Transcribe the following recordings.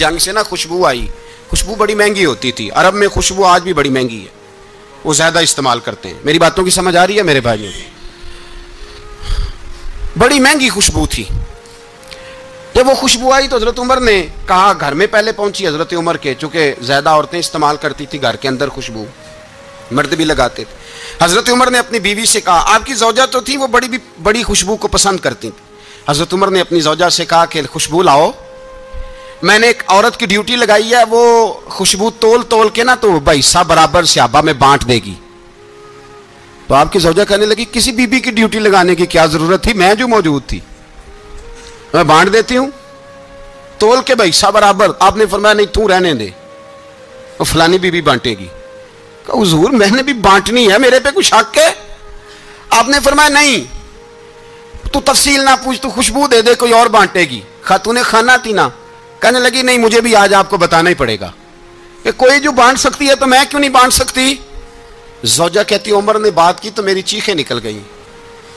जंग से ना खुशबू आई, खुशबू बड़ी महंगी होती थी, अरब में खुशबू आज भी बड़ी महंगी है, वो ज्यादा इस्तेमाल करते हैं। मेरी बातों की समझ आ रही है मेरे भाइयों? बड़ी महंगी खुशबू थी। जब वो खुशबू आई तो हजरत उमर ने कहा, घर में पहले पहुंची हजरत उमर के, चूंकि ज्यादा औरतें इस्तेमाल करती थी घर के अंदर खुशबू, मर्द भी लगाते थे। हजरत उमर ने अपनी बीवी से कहा, आपकी ज़ौजा तो थी वो बड़ी खुशबू को पसंद करती थी। हजरत उमर ने अपनी ज़ौजा से कहा कि खुशबू लाओ, मैंने एक औरत की ड्यूटी लगाई है, वो खुशबू तोल तोल के ना तो हिस्सा बराबर सहाबा में बांट देगी। तो आपकी ज़ौजा कहने लगी, किसी बीबी की ड्यूटी लगाने की क्या जरूरत थी, मैं जो मौजूद थी मैं बांट देती हूं तोल के हिस्सा बराबर। आपने फरमाया नहीं तू रहने दे, वो फलानी बीबी बांटेगी। हुजूर मैंने भी बांटनी है, मेरे पे कुछ हक है? आपने फरमाया नहीं, तू तफसील ना पूछ, तू खुशबू दे दे, कोई और बांटेगी। खातूने खाना थी ना, कहने लगी नहीं मुझे भी आज आपको बताना ही पड़ेगा कि कोई जो बांट सकती है तो मैं क्यों नहीं बांट सकती। ज़ौजा कहती उमर ने बात की तो मेरी चीखें निकल गई।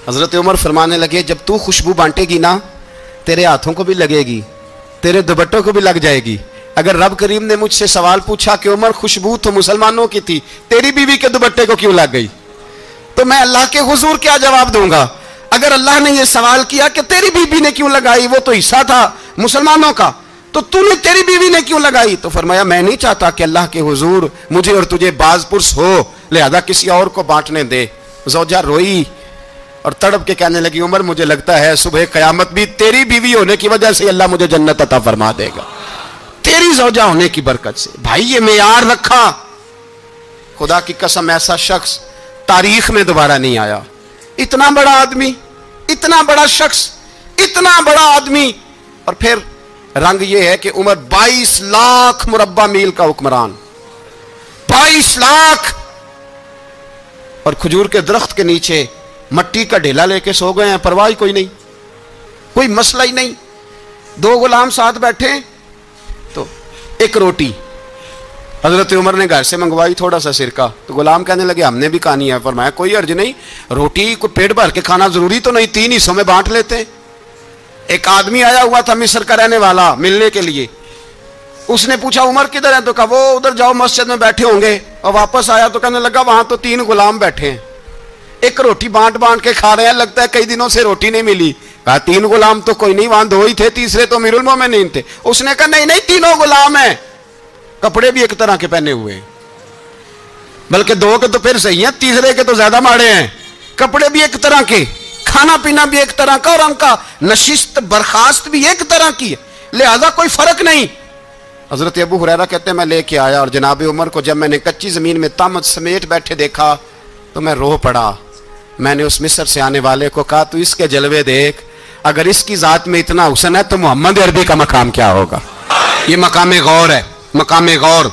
हजरत उमर फरमाने लगे, जब तू खुशबू बांटेगी ना तेरे हाथों को भी लगेगी, तेरे दुपट्टों को भी लग जाएगी। अगर रब करीम ने मुझसे सवाल पूछा कि उमर खुशबू तो मुसलमानों की थी, तेरी बीवी के दुपट्टे को क्यों लग गई, तो मैं अल्लाह के हुजूर क्या जवाब दूंगा? अगर अल्लाह ने यह सवाल किया कि तेरी बीवी ने क्यों लगाई, वो तो हिस्सा था मुसलमानों का, तो तूने तेरी बीवी ने क्यों लगाई? तो फरमाया मैं नहीं चाहता कि अल्लाह के हुजूर मुझे और तुझे बाजपुरस हो, लिहाजा किसी और को बांटने दे। ज़ौजा रोई और तड़प के कहने लगी, उमर मुझे लगता है सुबह कयामत भी तेरी बीवी होने की वजह से अल्लाह मुझे जन्नत अता फरमा देगा, तेरी ज़ौजा होने की बरकत से। भाई ये मेयार रखा, खुदा की कसम ऐसा शख्स तारीख में दोबारा नहीं आया। इतना बड़ा आदमी, इतना बड़ा शख्स, इतना बड़ा आदमी, और फिर रंग ये है कि उमर 22 लाख मुरब्बा मील का हुक्मरान, 22 लाख, और खजूर के दरख्त के नीचे मट्टी का ढेला लेके सो गए हैं, परवाह कोई नहीं, कोई मसला ही नहीं। 2 गुलाम साथ बैठे, तो एक रोटी हजरत उमर ने घर से मंगवाई, थोड़ा सा सिरका, तो गुलाम कहने लगे हमने भी खानी है। फरमाया कोई अर्ज नहीं, रोटी को पेट भर के खाना जरूरी तो नहीं, 3 हिस्सों में बांट लेते। एक आदमी आया हुआ था मिस्र का रहने वाला, मिलने के लिए, उसने पूछा उमर किधर है, तो कहा वो उधर जाओ मस्जिद में बैठे होंगे, और वापस आया तो कहने लगा वहां तो 3 गुलाम बैठे हैं, एक रोटी बांट बांट के खा रहे हैं, लगता है कई दिनों से रोटी नहीं मिली। कहा 3 गुलाम तो कोई नहीं, वहां 2 ही थे, तीसरे तो अमीरुल मोमिनीन थे। उसने कहा नहीं नहीं 3 गुलाम हैं, कपड़े भी एक तरह के पहने हुए, बल्कि 2 के तो फिर सही हैं, तीसरे के तो ज्यादा माड़े हैं, कपड़े भी एक तरह के, खाना पीना भी एक तरह का, और उनका नशिस्त बर्खास्त भी एक तरह की है, लिहाजा कोई फर्क नहीं। हजरत अबू हुरैरा कहते हैं मैं लेके आया, और जनाब उमर को जब मैंने कच्ची जमीन में तामत समेट बैठे देखा तो मैं रो पड़ा। मैंने उस मिस्र से आने वाले को कहा तू इसके जलवे देख, अगर इसकी जात में इतना हुस्न है तो मोहम्मद अरबी का मकाम क्या होगा। ये मकाम गौर है, मकाम गौर।